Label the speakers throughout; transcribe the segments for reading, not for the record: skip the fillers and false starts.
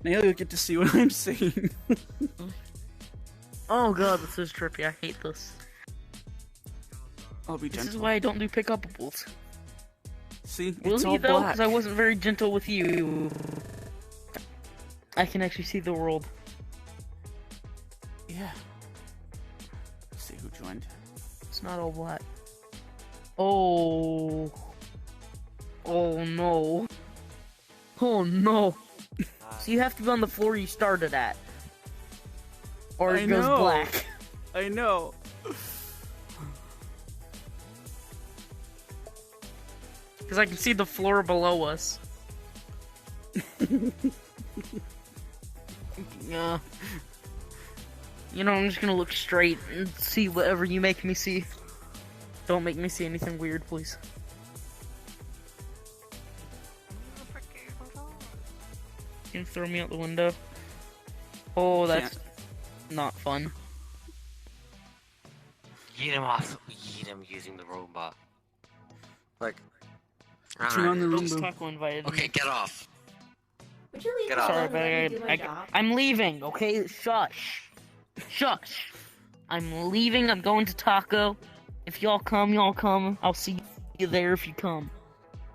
Speaker 1: Now you'll get to see what I'm seeing.
Speaker 2: Oh god, this is trippy. I hate this.
Speaker 1: I'll be
Speaker 2: This
Speaker 1: gentle.
Speaker 2: is why I don't do pick-upables.
Speaker 1: See,
Speaker 2: Will
Speaker 1: it's
Speaker 2: he
Speaker 1: all
Speaker 2: though?
Speaker 1: black.
Speaker 2: Because I wasn't very gentle with you. I can actually see the world.
Speaker 1: Yeah. Let's see who joined.
Speaker 2: It's not all black. Oh. Oh no. Oh no. So you have to be on the floor you started at. Or it goes black.
Speaker 1: I know.
Speaker 2: Because I can see the floor below us. Yeah. You know, I'm just gonna look straight and see whatever you make me see. Don't make me see anything weird, please. You can throw me out the window. Oh, that's not fun.
Speaker 3: Yeet him off. Yeet him using the Roomba. Like.
Speaker 1: Turn on the
Speaker 2: Just
Speaker 1: Roomba.
Speaker 2: Taco invited me.
Speaker 3: Okay, get off.
Speaker 4: Would you leave
Speaker 3: Get
Speaker 4: me
Speaker 3: off.
Speaker 4: alone
Speaker 2: Sorry,
Speaker 4: and let
Speaker 2: but
Speaker 4: me do my job?
Speaker 2: I'm leaving, okay? Shush. Shush. I'm leaving, I'm going to Taco. If y'all come, y'all come. I'll see you there if you come.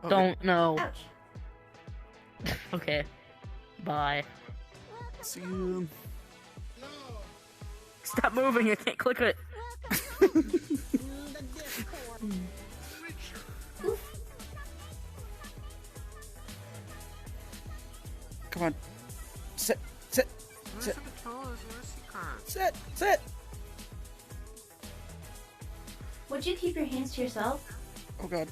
Speaker 1: Okay.
Speaker 2: Don't know.
Speaker 4: Ouch.
Speaker 2: Okay. Bye.
Speaker 1: See you.
Speaker 2: Stop moving, I can't click it.
Speaker 1: Come on. Sit. Sit. Sit. Sit.
Speaker 4: Would you keep your hands to yourself?
Speaker 1: Oh god.